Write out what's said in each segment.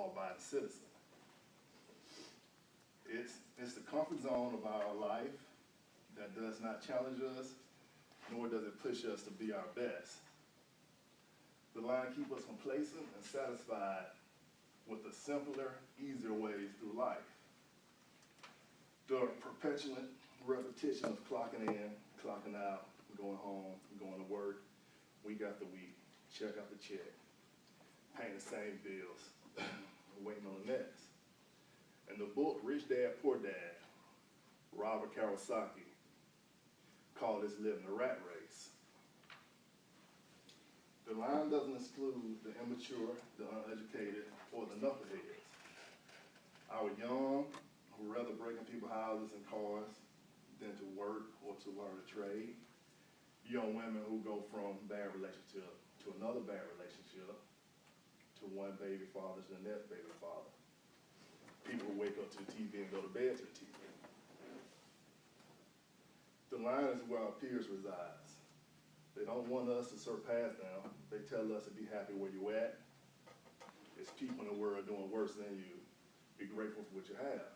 law-abiding citizen. It's the comfort zone of our life that does not challenge us, nor does it push us to be our best. The line keeps us complacent and satisfied with the simpler, easier ways through life. The perpetual repetition of clocking in, clocking out, going home, going to work, week after week, check after check, paying the same bills, waiting on the next. And the book, Rich Dad, Poor Dad, Robert Kiyosaki, called this living a rat race. The line doesn't exclude the immature, the uneducated, or the knuckleheads. Our young who rather breaking people's houses and cars than to work or to learn a trade. Young women who go from bad relationship to another bad relationship, to one baby father to the next baby father. People who wake up to the TV and go to bed to the TV. The line is where our peers resides. They don't want us to surpass them. They tell us to be happy where you're at. It's people in the world doing worse than you. Be grateful for what you have.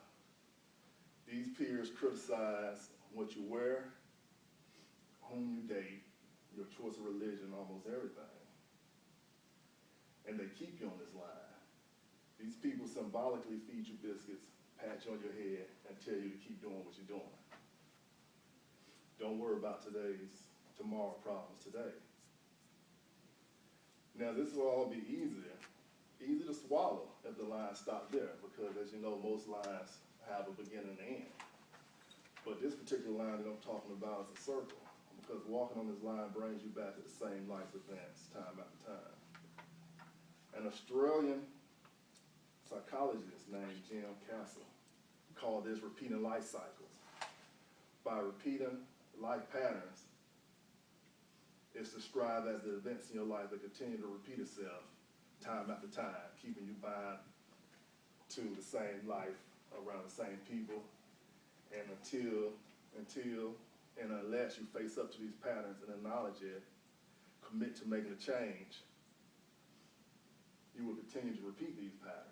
These peers criticize what you wear, whom you date, your choice of religion, almost everything. And they keep you on this line. These people symbolically feed you biscuits, pat you on your head, and tell you to keep doing what you're doing. Don't worry about tomorrow problems today. Now this will all be easy to swallow if the line stopped there, because as you know, most lines have a beginning and end. But this particular line that I'm talking about is a circle, because walking on this line brings you back to the same life events time after time. An Australian psychologist named Jim Castle called this repeating life cycles. By repeating life patterns, it's described as the events in your life that continue to repeat itself time after time, keeping you bound to the same life around the same people, and until and unless you face up to these patterns and acknowledge it, commit to making a change, you will continue to repeat these patterns.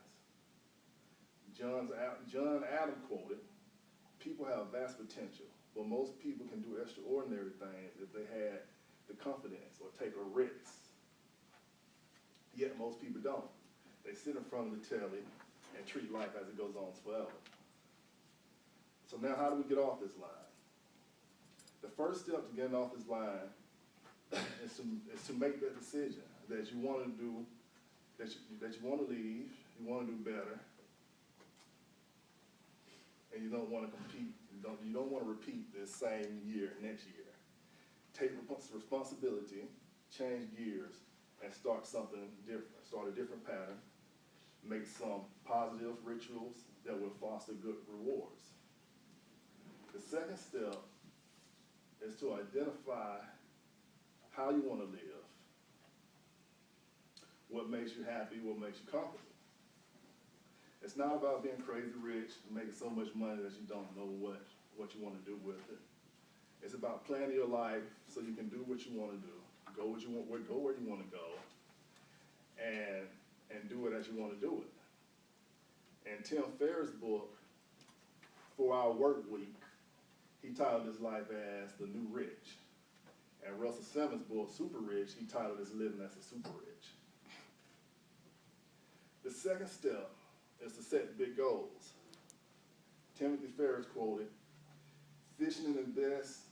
John Adams quoted, "People have vast potential, but most people can do extraordinary things if they had the confidence or take a risk. Yet most people don't. They sit in front of the telly and treat life as it goes on forever." So now how do we get off this line? The first step to getting off this line is to make that decision that you want to do, that you want to leave, you want to do better, and you don't want to compete, you don't want to repeat this same year next year. Take responsibility, change gears, and start something different. Start a different pattern. Make some positive rituals that will foster good rewards. The second step is to identify how you want to live. What makes you happy, what makes you comfortable. It's not about being crazy rich and making so much money that you don't know what you want to do with it. It's about planning your life so you can do what you want to do, go where you want to go, and do it as you want to do it. In Tim Ferriss' book, 4-Hour Work Week, he titled his life as The New Rich. And Russell Simmons' book, Super Rich, he titled his living as a super rich. The second step is to set big goals. Timothy Ferriss quoted, fishing is best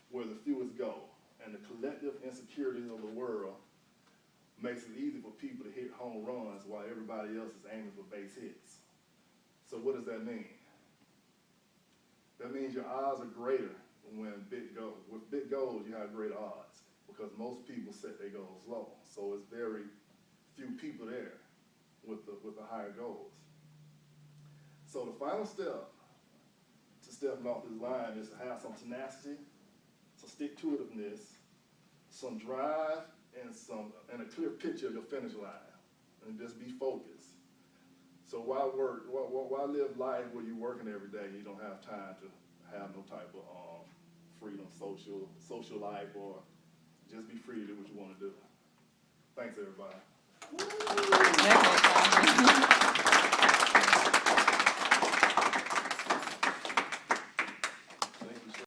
where the fewest go, and the collective insecurities of the world makes it easy for people to hit home runs while everybody else is aiming for base hits. So what does that mean? That means your odds are greater with big goals, you have great odds, because most people set their goals low. So it's very few people there with the higher goals. So the final step to stepping off this line is to have some tenacity, some stick-to-itiveness, some drive, and a clear picture of your finish line, and just be focused. So why live life where you're working every day and you don't have time to have no type of freedom, social life, or just be free to do what you want to do? Thanks, everybody. Woo!